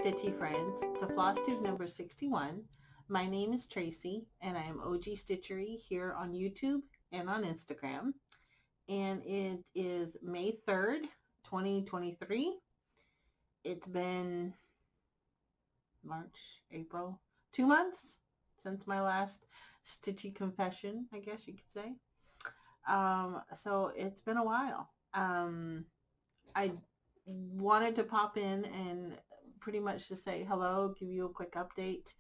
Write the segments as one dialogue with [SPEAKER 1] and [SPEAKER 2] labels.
[SPEAKER 1] Stitchy friends, to Flosstube number 61. My name is Tracy and I am OG Stitchery here on YouTube and on Instagram. And it is May 3rd, 2023. It's been March, April, 2 months since my last Stitchy confession, I guess you could say. So it's been a while. I wanted to pop in and pretty much to say hello, give you a quick update,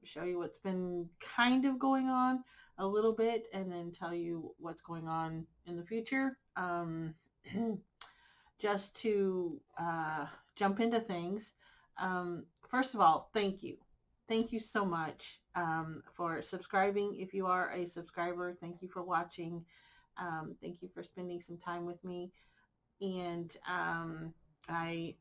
[SPEAKER 1] show you what's been kind of going on a little bit, and then tell you what's going on in the future. Just to jump into things. First of all, thank you. Thank you so much for subscribing. If you are a subscriber, thank you for watching. Thank you for spending some time with me. And I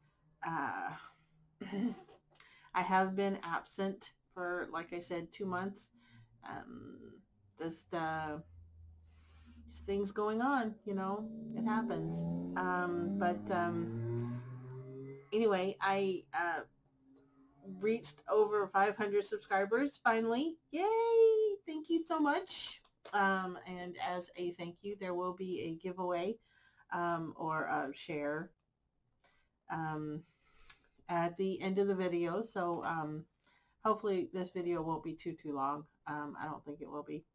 [SPEAKER 1] I have been absent for, like I said, 2 months. Just things going on, you know, it happens. Anyway, I reached over 500 subscribers finally. Yay! Thank you so much. And as a thank you, there will be a giveaway or a share at the end of the video. So hopefully this video won't be too long. I don't think it will be.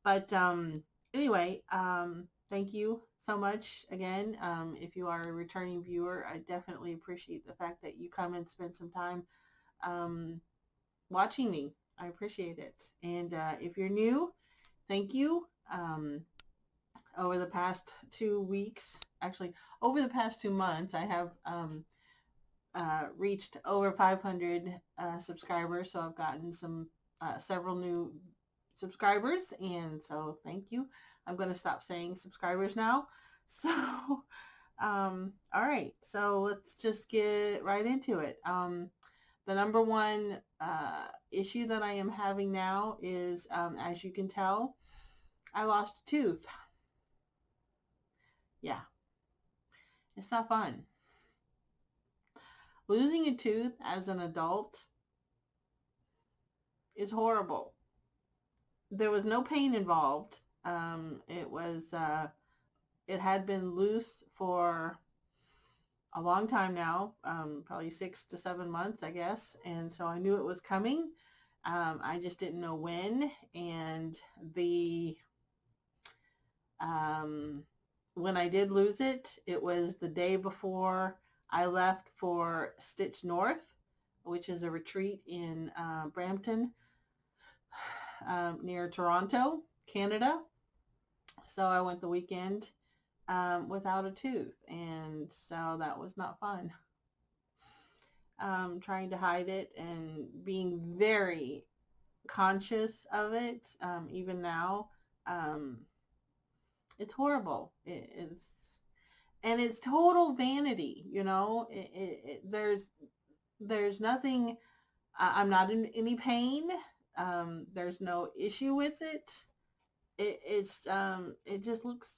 [SPEAKER 1] But anyway, thank you so much again. If you are a returning viewer, I definitely appreciate the fact that you come and spend some time watching me. I appreciate it. And if you're new, thank you. Over the past 2 weeks, actually over the past 2 months, I have reached over 500 subscribers. So I've gotten some several new subscribers, and so thank you. I'm going to stop saying subscribers now. So all right, so let's just get right into it. The number one issue that I am having now is, as you can tell, I lost a tooth. Yeah, it's not fun. Losing a tooth as an adult is horrible. There was no pain involved. It had been loose for a long time now, probably 6 to 7 months, I guess. And so I knew it was coming. I just didn't know when. And when I did lose it, it was the day before I left for Stitch North, which is a retreat in Brampton, near Toronto, Canada. So I went the weekend without a tooth, and so that was not fun. Trying to hide it and being very conscious of it, even now. It's horrible. It's total vanity, you know. There's nothing. I'm not in any pain. There's no issue with it. It just looks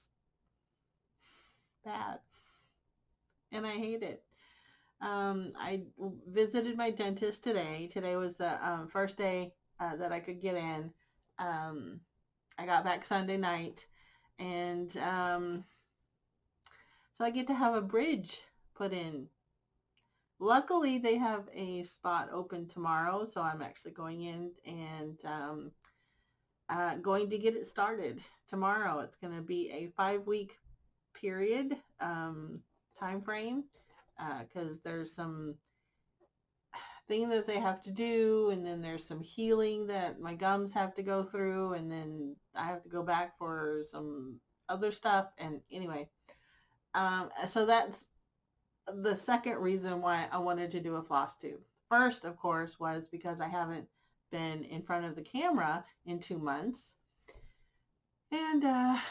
[SPEAKER 1] bad, and I hate it. I visited my dentist today. Today was the first day that I could get in. I got back Sunday night, and so I get to have a bridge put in. Luckily, they have a spot open tomorrow, so I'm actually going in and going to get it started tomorrow. It's going to be a 5-week period time frame, because there's some thing that they have to do, and then there's some healing that my gums have to go through, and then I have to go back for some other stuff. And anyway, so that's the second reason why I wanted to do a Flosstube. First, of course, was because I haven't been in front of the camera in 2 months, and I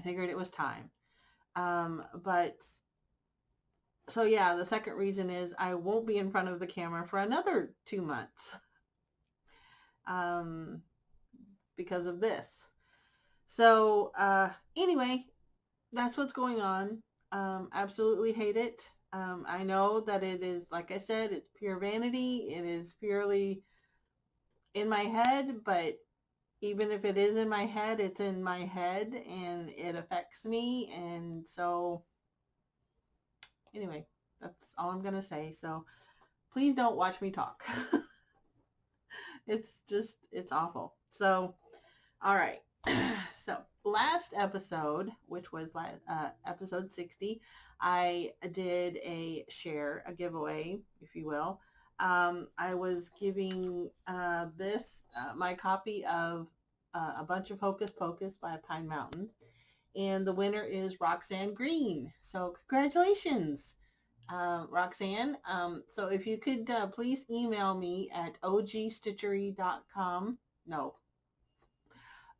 [SPEAKER 1] figured it was time. So yeah, the second reason is I won't be in front of the camera for another 2 months because of this. So anyway, that's what's going on. Absolutely hate it. I know that it is, like I said, it's pure vanity. It is purely in my head, but even if it is in my head, it's in my head and it affects me. And so anyway, that's all I'm going to say. So please don't watch me talk. It's awful. So, all right. So last episode, which was episode 60, I did a giveaway, if you will. I was giving my copy of A Bunch of Hocus Pocus by Pine Mountain. And the winner is Roxanne Green. So congratulations, Roxanne. So if you could please email me at ogstitchery.com. No,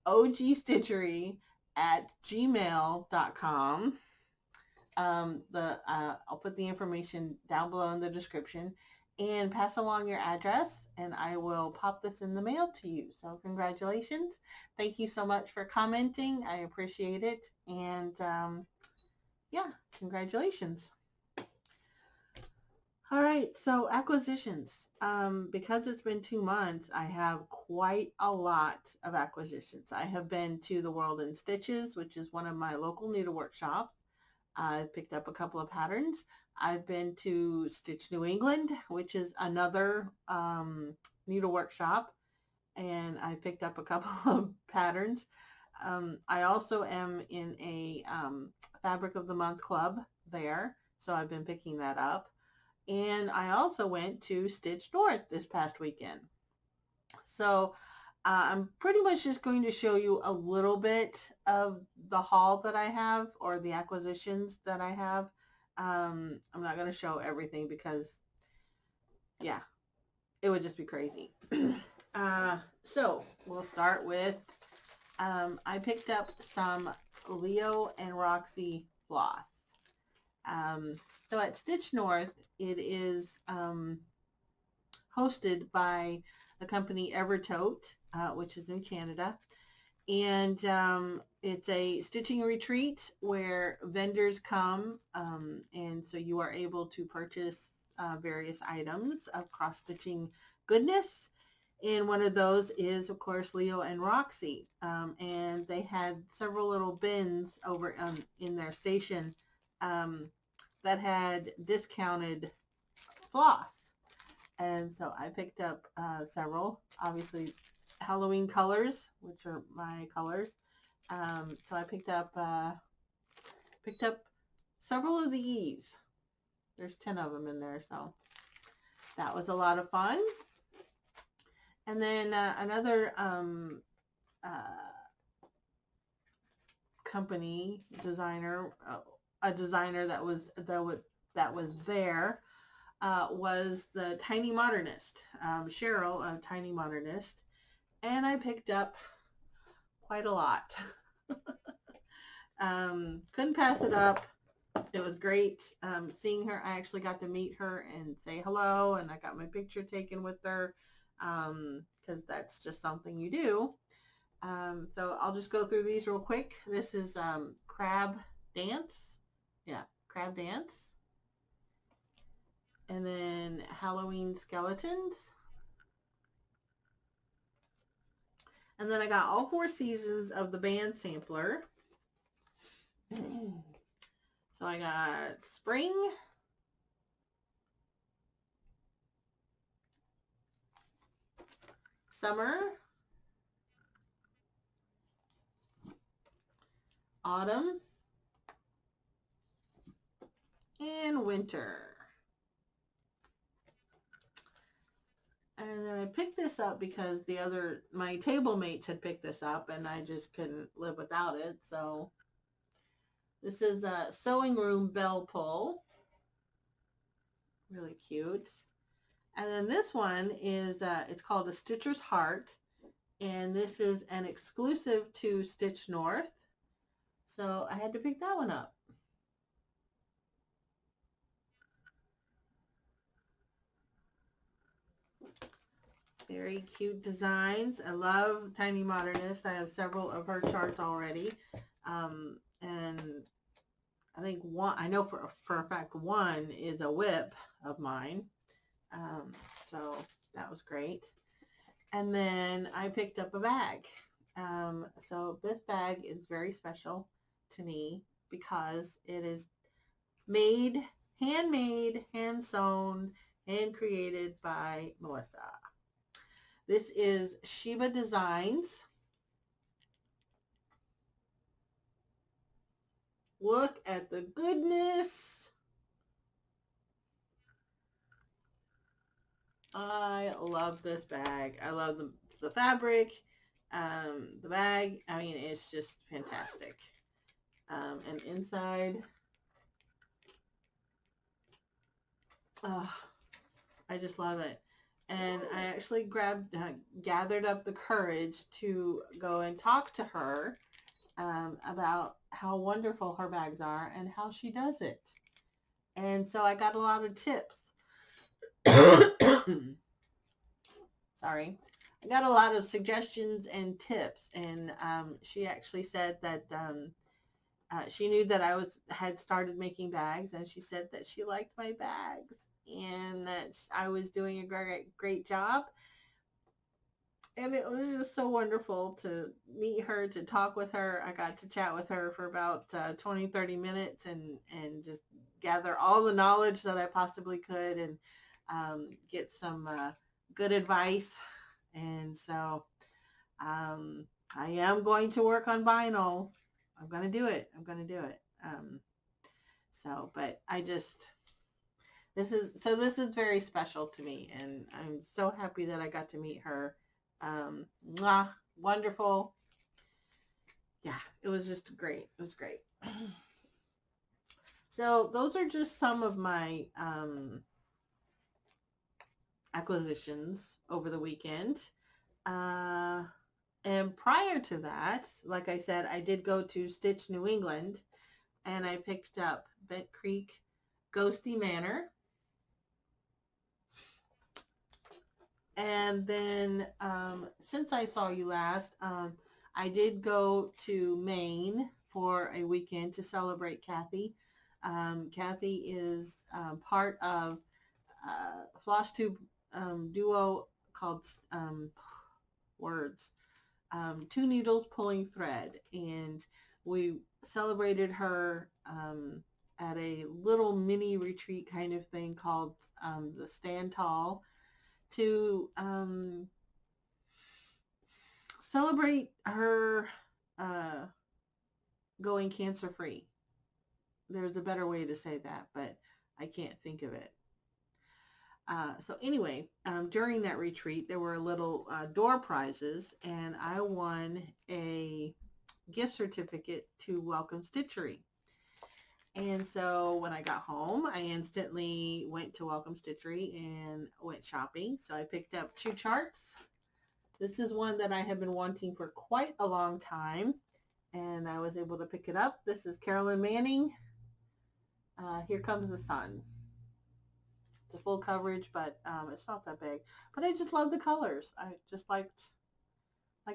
[SPEAKER 1] ogstitchery@gmail.com. I'll put the information down below in the description, and pass along your address, and I will pop this in the mail to you. So congratulations. Thank you so much for commenting. I appreciate it. And yeah, congratulations. All right, so acquisitions. Because it's been 2 months, I have quite a lot of acquisitions. I have been to the World in Stitches, which is one of my local needlework shops. I've picked up a couple of patterns. I've been to Stitch New England, which is another needlework shop, and I picked up a couple of patterns. I also am in a Fabric of the Month club there, so I've been picking that up. And I also went to Stitch North this past weekend. So I'm pretty much just going to show you a little bit of the haul that I have, or the acquisitions that I have. I'm not going to show everything because, yeah, it would just be crazy. So we'll start with, I picked up some Leo and Roxy floss. So at Stitch North, it is hosted by the company Evertote, which is in Canada. And it's a stitching retreat where vendors come, and so you are able to purchase various items of cross-stitching goodness. And one of those is, of course, Leo and Roxy. And they had several little bins over in their station that had discounted floss. And so I picked up several, obviously Halloween colors, which are my colors. So I picked up several of these. There's 10 of them in there, so that was a lot of fun. And then another company designer, a designer that was there. Was the Tiny Modernist, Cheryl of Tiny Modernist, and I picked up quite a lot. Couldn't pass it up. It was great seeing her. I actually got to meet her and say hello, and I got my picture taken with her because that's just something you do. So I'll just go through these real quick. This is Crab Dance. Yeah, Crab Dance. And then Halloween Skeletons. And then I got all 4 seasons of the band sampler. So I got Spring, Summer, Autumn, and Winter. And then I picked this up because my table mates had picked this up and I just couldn't live without it. So this is a Sewing Room Bell Pull. Really cute. And then this one is, it's called A Stitcher's Heart. And this is an exclusive to Stitch North. So I had to pick that one up. Very cute designs. I love Tiny Modernist. I have several of her charts already. And I think one, I know for a fact one is a whip of mine. So that was great. And then I picked up a bag. So this bag is very special to me because it is made, handmade, hand sewn, and created by Melissa. This is Sheba Designs. Look at the goodness. I love this bag. I love the fabric, the bag. I mean, it's just fantastic. And inside, oh, I just love it. And I actually gathered up the courage to go and talk to her about how wonderful her bags are and how she does it. And so I got a lot of tips. Sorry. I got a lot of suggestions and tips. And she actually said that she knew that I had started making bags, and she said that she liked my bags and that I was doing a great job. And it was just so wonderful to meet her, to talk with her. I got to chat with her for about 20, 30 minutes and just gather all the knowledge that I possibly could and get some good advice. And so I am going to work on vinyl. I'm going to do it. I'm going to do it. But I just, this is very special to me, and I'm so happy that I got to meet her. Wonderful. Yeah, it was just great. It was great. So those are just some of my acquisitions over the weekend. And prior to that, like I said, I did go to Stitch New England, and I picked up Bent Creek Ghosty Manor. And then since I saw you last, I did go to Maine for a weekend to celebrate Kathy. Kathy is part of Flosstube duo called Words, Two Needles Pulling Thread. And we celebrated her at a little mini retreat kind of thing called the Stand Tall, to celebrate her going cancer free. There's a better way to say that, but I can't think of it. So anyway, during that retreat, there were little door prizes, and I won a gift certificate to Welcome Stitchery. And so when I got home, I instantly went to Welcome Stitchery and went shopping. So I picked up 2 charts. This is one that I have been wanting for quite a long time, and I was able to pick it up. This is Carolyn Manning. Here Comes the Sun. It's a full coverage, but it's not that big. But I just love the colors. I just liked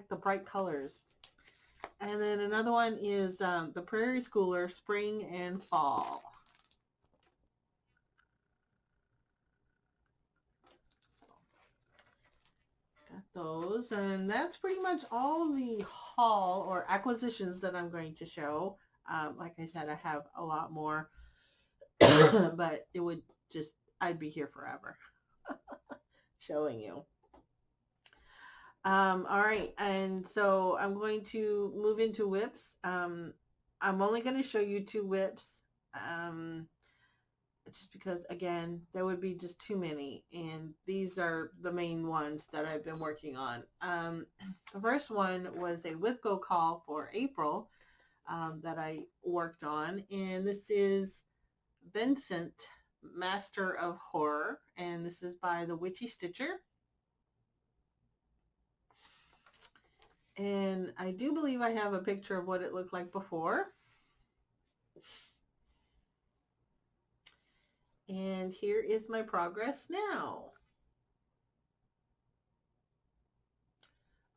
[SPEAKER 1] the bright colors. And then another one is the Prairie Schooler Spring and Fall. So, got those. And that's pretty much all the haul or acquisitions that I'm going to show. Like I said, I have a lot more, but it would just, I'd be here forever showing you. All right, and so I'm going to move into whips. I'm only going to show you 2 whips, just because, again, there would be just too many, and these are the main ones that I've been working on. The first one was a whip go call for April that I worked on, and this is Vincent, Master of Horror, and this is by the Witchy Stitcher. And I do believe I have a picture of what it looked like before. And here is my progress now.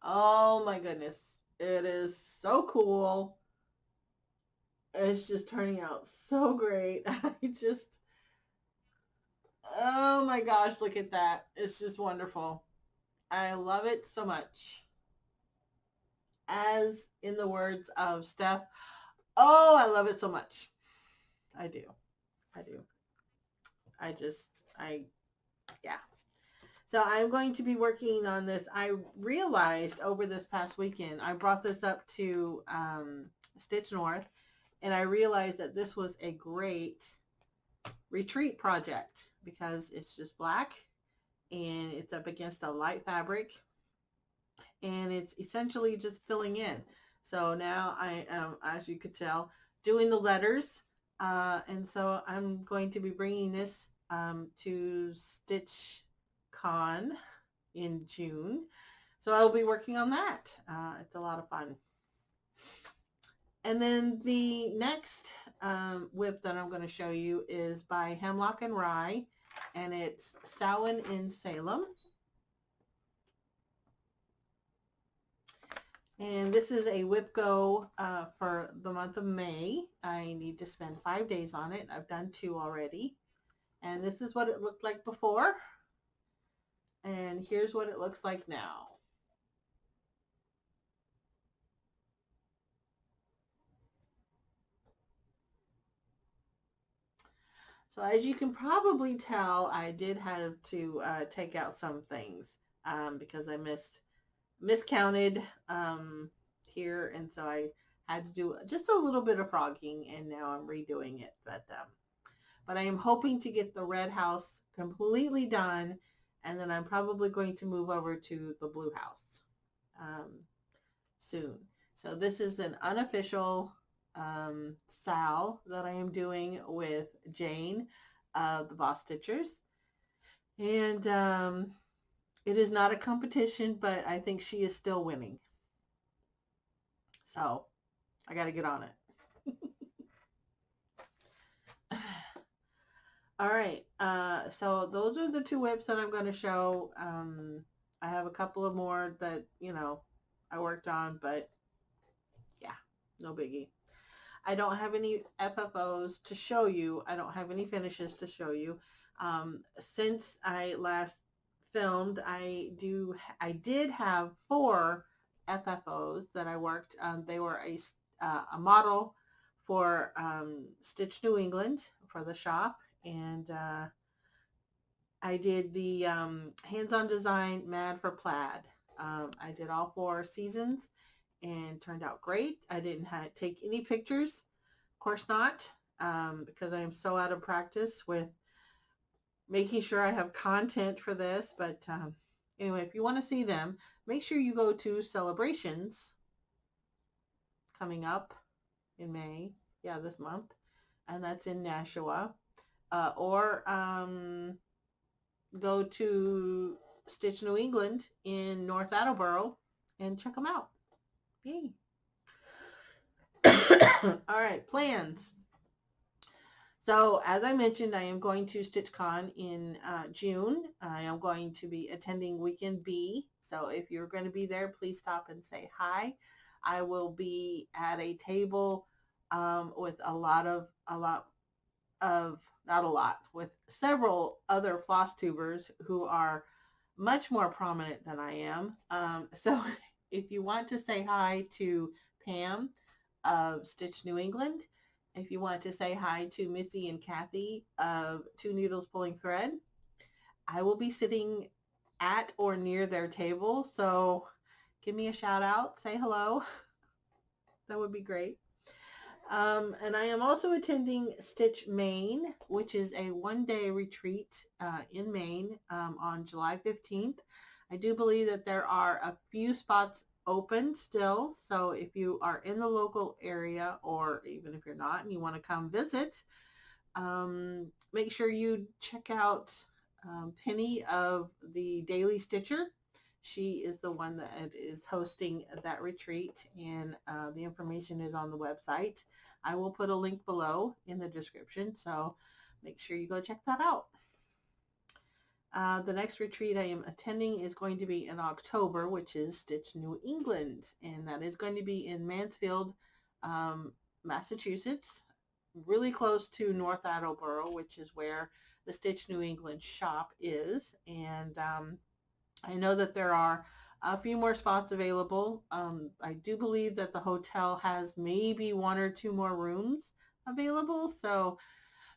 [SPEAKER 1] Oh my goodness. It is so cool. It's just turning out so great. Oh my gosh, look at that. It's just wonderful. I love it so much. As in the words of Steph, oh, I love it so much. I do. I do. I just, I, yeah. So I'm going to be working on this. I realized over this past weekend, I brought this up to Stitch North, and I realized that this was a great retreat project because it's just black and it's up against a light fabric, and it's essentially just filling in. So now I am, as you could tell, doing the letters. And so I'm going to be bringing this to Stitch Con in June. So I'll be working on that. It's a lot of fun. And then the next whip that I'm going to show you is by Hemlock and Rye, and it's Samhain in Salem. And this is a whip go for the month of May. I need to spend 5 days on it. I've done 2 already. And this is what it looked like before. And here's what it looks like now. So as you can probably tell, I did have to take out some things because I miscounted here, and so I had to do just a little bit of frogging, and now I'm redoing it. But I am hoping to get the red house completely done, and then I'm probably going to move over to the blue house soon. So this is an unofficial sal that I am doing with Jane of the Boss Stitchers. And it is not a competition, but I think she is still winning. So I got to get on it. All right. So those are the 2 whips that I'm going to show. I have a couple of more that, I worked on, but yeah, no biggie. I don't have any FFOs to show you. I don't have any finishes to show you. Since I last filmed, I did have 4 FFOs that I worked. They were a model for Stitch New England for the shop, and I did the hands-on design Mad for Plaid. I did all 4 seasons and turned out great. I didn't take any pictures, of course not, because I am so out of practice with making sure I have content for this. But anyway, if you want to see them, make sure you go to Celebrations coming up in May. Yeah, this month. And that's in Nashua. Or go to Stitch New England in North Attleboro and check them out. Yay. All right, plans. So as I mentioned, I am going to StitchCon in June. I am going to be attending Weekend B. So if you're going to be there, please stop and say hi. I will be at a table with with several other Flosstubers who are much more prominent than I am. So if you want to say hi to Pam of Stitch New England, if you want to say hi to Missy and Kathy of Two Needles Pulling Thread, I will be sitting at or near their table. So give me a shout out, say hello. That would be great. And I am also attending Stitch Maine, which is a 1-day retreat in Maine on July 15th. I do believe that there are a few spots open still. So if you are in the local area, or even if you're not and you want to come visit, make sure you check out Penny of the Daily Stitcher. She is the one that is hosting that retreat, and the information is on the website. I will put a link below in the description, so make sure you go check that out. The next retreat I am attending is going to be in October, which is Stitch New England, and that is going to be in Mansfield, Massachusetts, really close to North Attleboro, which is where the Stitch New England shop is. And I know that there are a few more spots available. I do believe that the hotel has maybe one or two more rooms available. So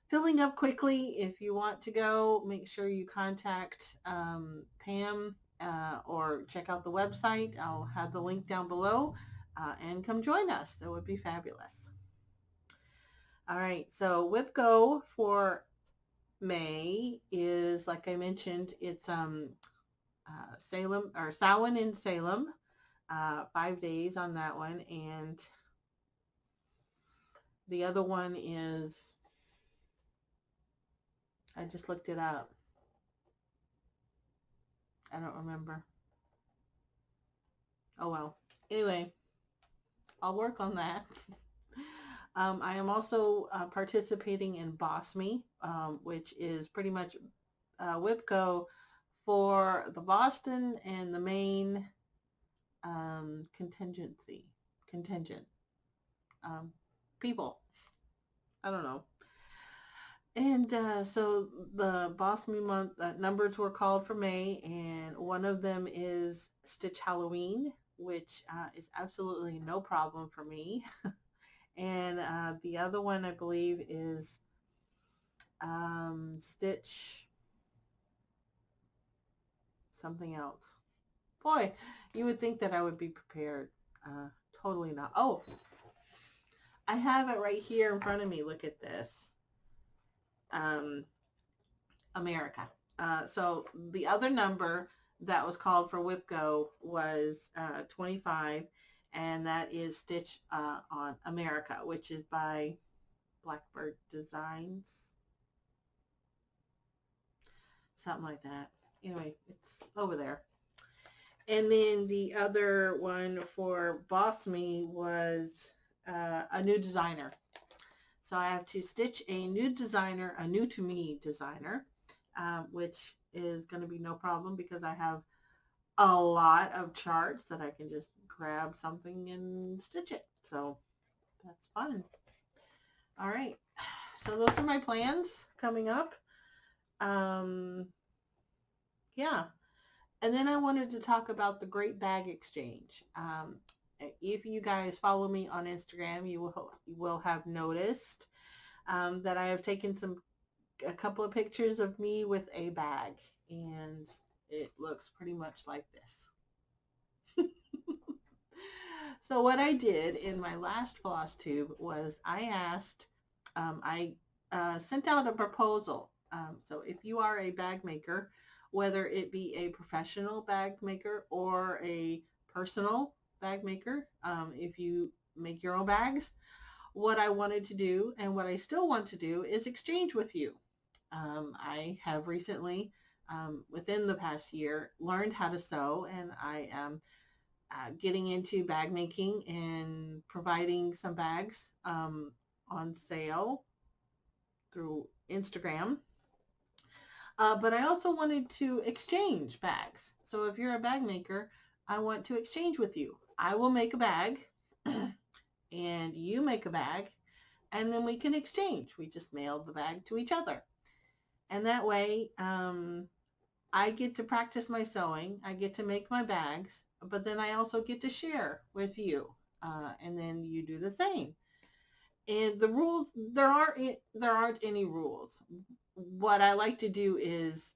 [SPEAKER 1] filling up quickly. If you want to go, make sure you contact Pam or check out the website. I'll have the link down below and come join us. That would be fabulous. All right, so with Go for May is, like I mentioned, it's Salem or Samhain in Salem, 5 days on that one, and the other one is, I just looked it up. I don't remember. Oh well. Anyway, I'll work on that. I am also participating in Boss Me, which is pretty much WIPCO for the Boston and the Maine contingent people. I don't know. And so the Boss Me month numbers were called for May, and one of them is Stitch Halloween, which is absolutely no problem for me. And the other one, I believe, is Stitch something else. Boy, you would think that I would be prepared. Totally not. Oh, I have it right here in front of me. Look at this. America. So the other number that was called for WIPCO was 25, and that is Stitch on America, which is by Blackbird Designs. Something like that. Anyway, it's over there. And then the other one for Boss Me was a new designer. So I have to stitch a new designer, a new to me designer, which is going to be no problem because I have a lot of charts that I can just grab something and stitch it. So that's fun. All right. So those are my plans coming up. Yeah. And then I wanted to talk about the Great Bag Exchange. If you guys follow me on Instagram, you will have noticed that I have taken a couple of pictures of me with a bag, and it looks pretty much like this. So what I did in my last Flosstube was I asked, I sent out a proposal. So if you are a bag maker, whether it be a professional bag maker or a personal bag maker, if you make your own bags, what I wanted to do and what I still want to do is exchange with you. I have recently, within the past year, learned how to sew, and I am getting into bag making and providing some bags on sale through Instagram. But I also wanted to exchange bags. So if you're a bag maker, I want to exchange with you. I will make a bag and you make a bag, and then we can exchange. We just mail the bag to each other. And that way, I get to practice my sewing. I get to make my bags, but then I also get to share with you. And then you do the same. And the rules, there aren't any rules. What I like to do is,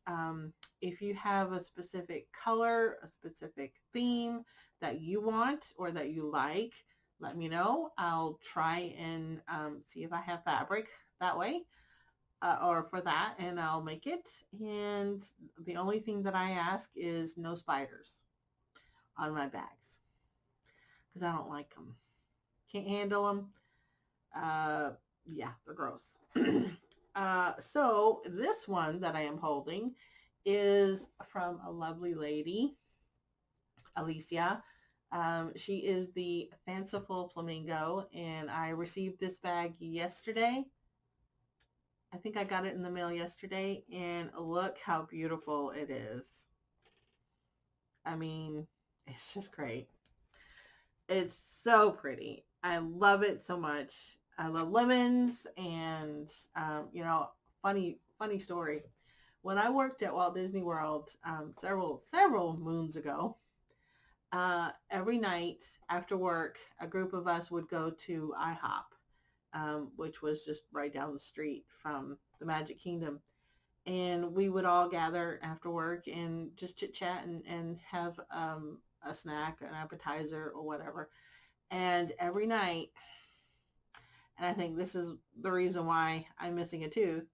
[SPEAKER 1] if you have a specific color, a specific theme that you want or that you like, let me know. I'll try and see if I have fabric that way or for that, and I'll make it. And the only thing that I ask is no spiders on my bags because I don't like them. Can't handle them. Yeah, they're gross. So this one that I am holding is from a lovely lady, Alicia. She is the Fanciful Flamingo, and I received this bag yesterday. I think I got it in the mail yesterday, and look how beautiful it is. I mean, it's just great. It's so pretty. I love it so much. I love lemons. And, you know, funny story. When I worked at Walt Disney World several moons ago, every night after work, a group of us would go to IHOP, which was just right down the street from the Magic Kingdom. And we would all gather after work and just chit chat and have a snack, an appetizer, or whatever. And every night, and I think this is the reason why I'm missing a tooth,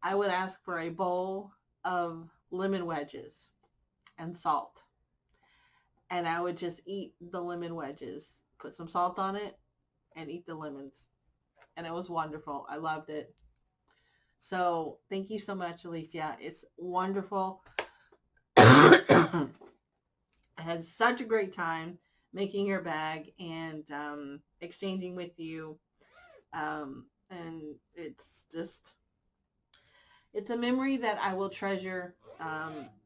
[SPEAKER 1] I would ask for a bowl of lemon wedges and salt. And I would just eat the lemon wedges, put some salt on it, and eat the lemons. And it was wonderful. I loved it. So thank you so much, Alicia. It's wonderful. I had such a great time making your bag and exchanging with you. And it's a memory that I will treasure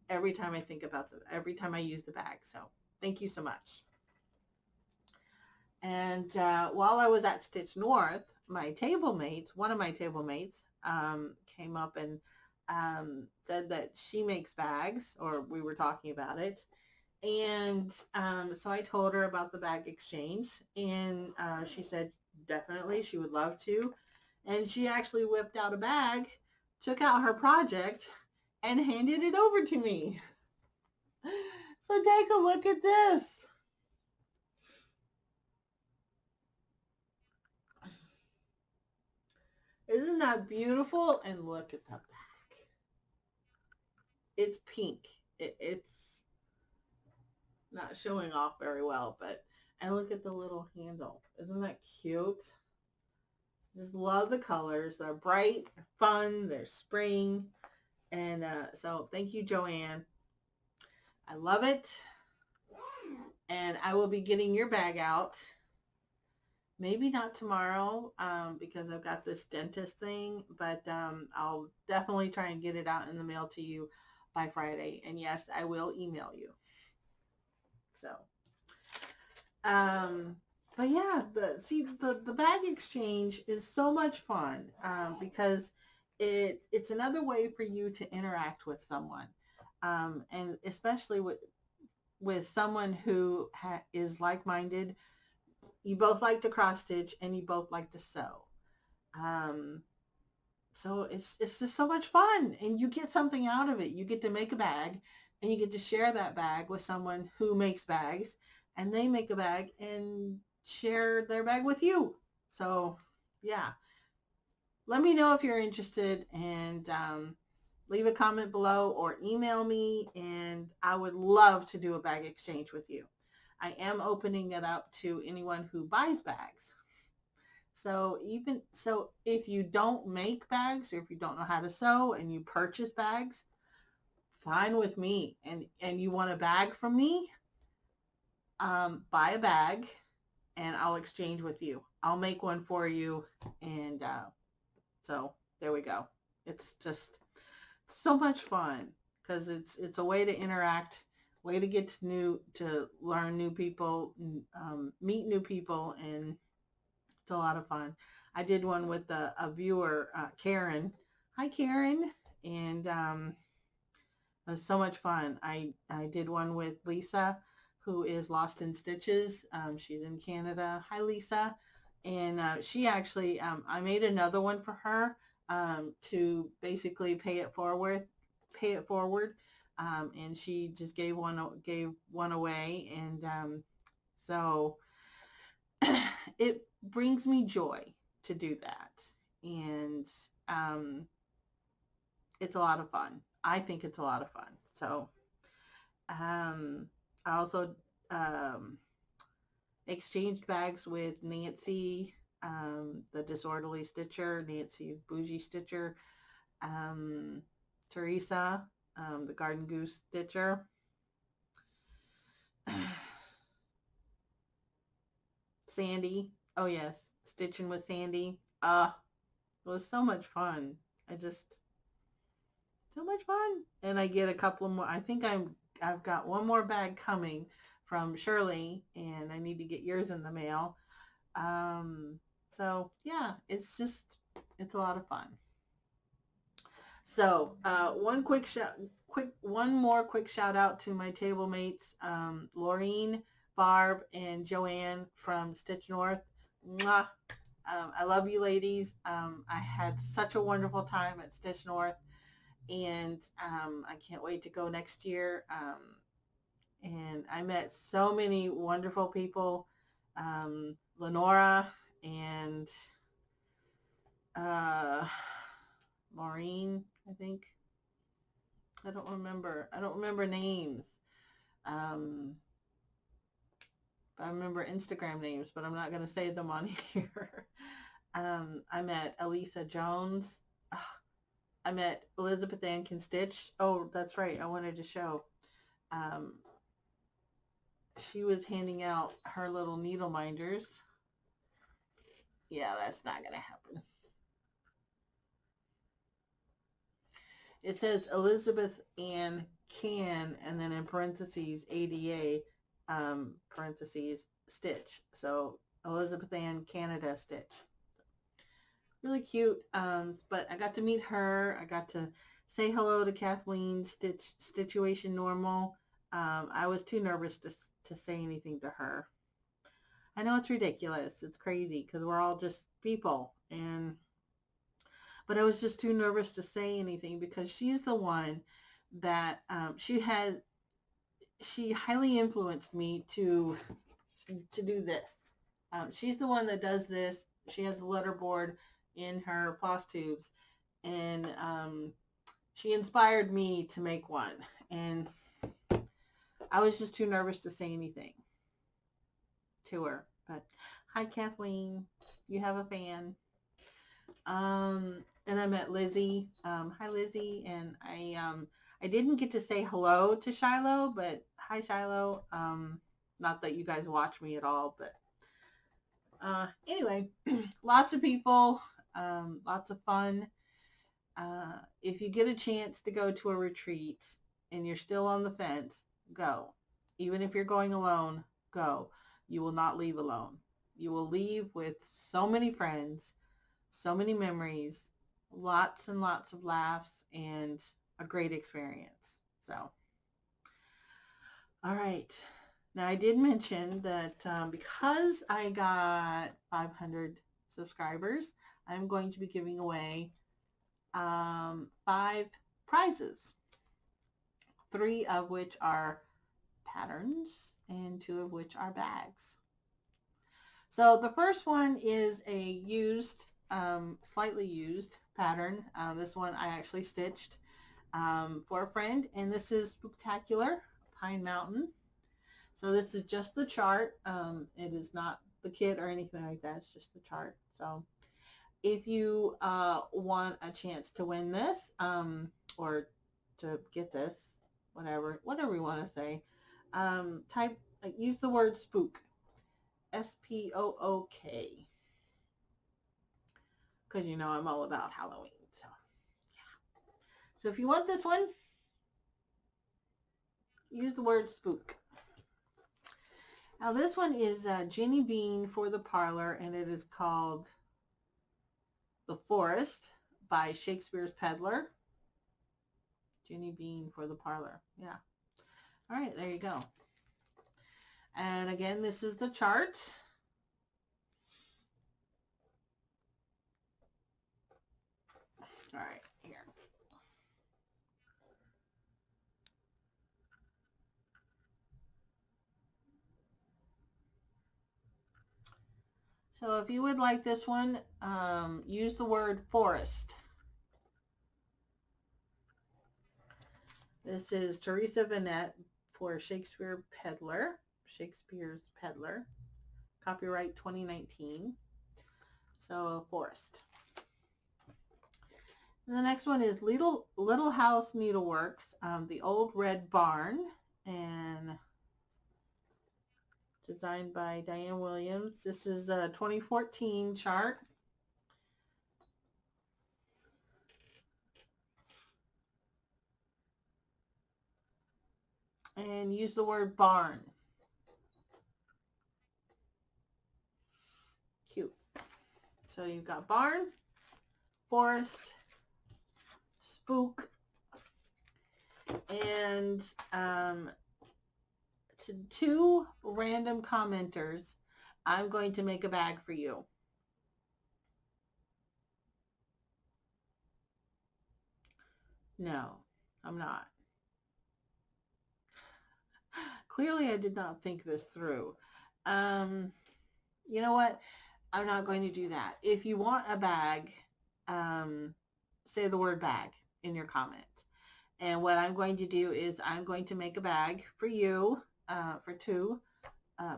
[SPEAKER 1] every time I think about every time I use the bag. So thank you so much. And while I was at Stitch North, one of my table mates, came up and said that she makes bags, or we were talking about it. And so I told her about the bag exchange, and she said definitely she would love to. And she actually whipped out a bag, took out her project, and handed it over to me. So take a look at this. Isn't that beautiful? And look at the back. It's pink. It's not showing off very well, and look at the little handle. Isn't that cute? Just love the colors. They're bright, they're fun, they're spring. And so thank you, Joanne. I love it. And I will be getting your bag out. Maybe not tomorrow because I've got this dentist thing, but I'll definitely try and get it out in the mail to you by Friday. And yes, I will email you. So, but yeah, the bag exchange is so much fun because it's another way for you to interact with someone, and especially with someone who is like-minded. You both like to cross stitch and you both like to sew. So it's just so much fun, and you get something out of it. You get to make a bag, and you get to share that bag with someone who makes bags, and they make a bag and share their bag with you. So yeah, let me know if you're interested, and leave a comment below or email me, and I would love to do a bag exchange with you. I am opening it up to anyone who buys bags. So if you don't make bags, or if you don't know how to sew and you purchase bags, fine with me. And you want a bag from me, buy a bag and I'll exchange with you. I'll make one for you. And so there we go. It's just so much fun because it's a way to interact, way to get to learn new people, meet new people, and it's a lot of fun. I did one with a viewer, Karen. Hi, Karen. And it was so much fun. I did one with Lisa, who is Lost in Stitches. She's in Canada. Hi, Lisa. And she actually, I made another one for her to basically pay it forward. And she just gave one away. And so it brings me joy to do that. And it's a lot of fun. I think it's a lot of fun. So I also exchanged bags with Nancy, the Disorderly Stitcher, Nancy Bougie Stitcher, Teresa, the Garden Goose Stitcher. Sandy. Oh yes, stitching with Sandy. It was so much fun. So much fun. And I get a couple more. I think I've got one more bag coming from Shirley, and I need to get yours in the mail. So yeah, it's a lot of fun. So one more quick shout out to my table mates, Laureen, Barb, and Joanne from Stitch North. Mwah. I love you ladies. I had such a wonderful time at Stitch North, and I can't wait to go next year. And I met so many wonderful people, Lenora and uh, Maureen, I think. I don't remember. I don't remember names. Um, I remember Instagram names, but I'm not going to say them on here. I met Elisa Jones. I met Elizabeth Ann Can Stitch. Oh, that's right. I wanted to show. Um, she was handing out her little needle minders. Yeah, that's not going to happen. It says Elizabeth Ann Can, and then in parentheses, ADA, parentheses, Stitch. So Elizabeth Ann Canada Stitch. Really cute. But I got to meet her. I got to say hello to Kathleen Situation Normal. I was too nervous to say anything to her. I know it's ridiculous. It's crazy because we're all just people, but I was just too nervous to say anything because she's the one that she highly influenced me to do this. She's the one that does this. She has a letterboard in her Flosstubes, and she inspired me to make one. And I was just too nervous to say anything to her. But hi, Kathleen. You have a fan. And I met Lizzie. Hi, Lizzie. And I didn't get to say hello to Shiloh, but hi, Shiloh. Not that you guys watch me at all, but anyway, lots of people, lots of fun. If you get a chance to go to a retreat and you're still on the fence, go. Even if you're going alone, go. You will not leave alone. You will leave with so many friends, so many memories, lots and lots of laughs, and a great experience. So, all right. Now, I did mention that because I got 500 subscribers, I'm going to be giving away 5 prizes, 3 of which are patterns and 2 of which are bags. So the first one is a used, slightly used pattern. This one I actually stitched for a friend, and this is Spooktacular Pine Mountain. So this is just the chart. It is not the kit or anything like that. It's just the chart. So if you want a chance to win this or to get this, whatever you want to say, use the word spook, SPOOK, because you know I'm all about Halloween. So yeah. So if you want this one, use the word spook. Now this one is Jenny Bean for the Parlor, and it is called The Forest by Shakespeare's Peddler. Jenny Bean for the Parlor. Yeah. All right, there you go. And again, this is the chart. All right, here. So if you would like this one, use the word forest. This is Teresa Vanette for Shakespeare's Peddler. Copyright 2019. So forest. And the next one is Little House Needleworks, The Old Red Barn, and designed by Diane Williams. This is a 2014 chart. And use the word barn. Cute. So you've got barn, forest, spook, and to 2 random commenters, I'm going to make a bag for you. No, I'm not. Clearly, I did not think this through. You know what? I'm not going to do that. If you want a bag, say the word bag in your comment. And what I'm going to do is I'm going to make a bag for you, for 2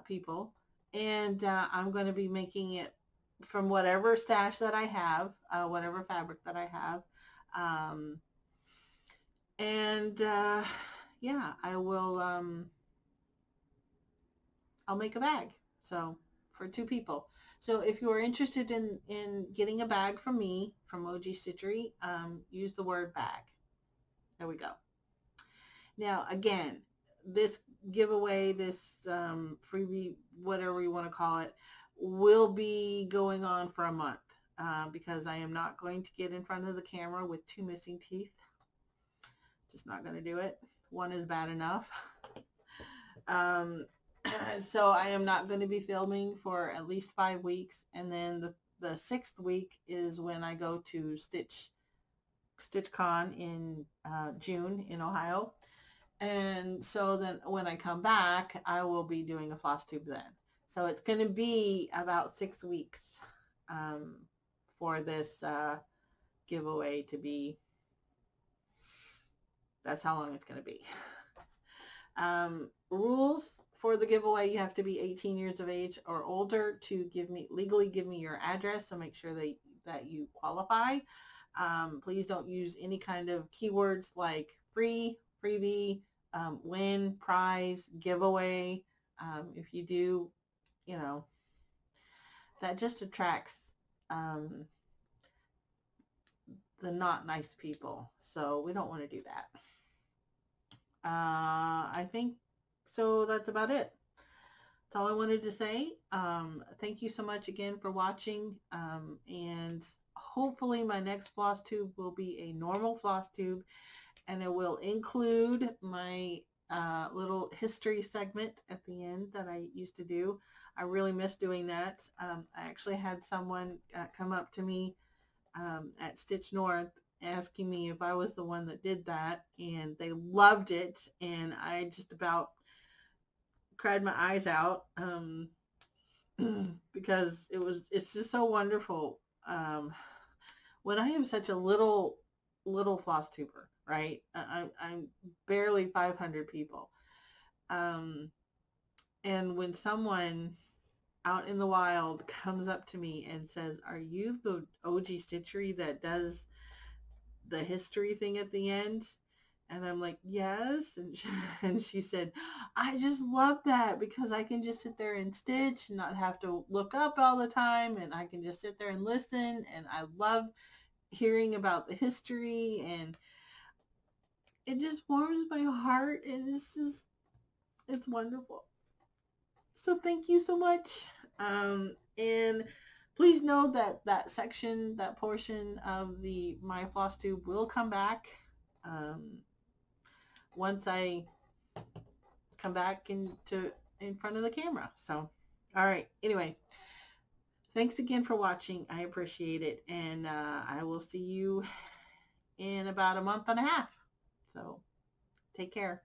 [SPEAKER 1] people. And I'm going to be making it from whatever stash that I have, whatever fabric that I have. Yeah, I will, I'll make a bag. So for 2 people. So if you are interested in getting a bag from me, from OG Stitchery, use the word bag. There we go. Now, again, this giveaway, this freebie, whatever you want to call it, will be going on for a month because I am not going to get in front of the camera with 2 missing teeth. Just not going to do it. 1 is bad enough. So I am not going to be filming for at least 5 weeks, and then the 6th week is when I go to StitchCon in June in Ohio. And so then when I come back, I will be doing a Flosstube then. So it's going to be about 6 weeks for this giveaway to be. That's how long it's going to be. Rules for the giveaway: you have to be 18 years of age or older to legally give me your address, so make sure that you qualify. Please don't use any kind of keywords like free, freebie, win, prize, giveaway. If you do, you know, that just attracts the not nice people. So we don't want to do that. I think so. That's about it. That's all I wanted to say. Thank you so much again for watching. And hopefully my next floss tube will be a normal floss tube, and it will include my little history segment at the end that I used to do. I really miss doing that. I actually had someone come up to me at Stitch North asking me if I was the one that did that, and they loved it, and I just about cried my eyes out because it's just so wonderful. When I am such a little floss tuber, right? I'm barely 500 people. And when someone out in the wild comes up to me and says, "Are you the OG Stitchery that does the history thing at the end?" And I'm like, "Yes." And she said, "I just love that because I can just sit there and stitch and not have to look up all the time, and I can just sit there and listen, and I love hearing about the history, and it just warms my heart, and it's wonderful." So thank you so much. And please know that that portion of the My Floss Tube will come back once I come back in front of the camera. So, all right. Anyway, thanks again for watching. I appreciate it. And I will see you in about a month and a half. So take care.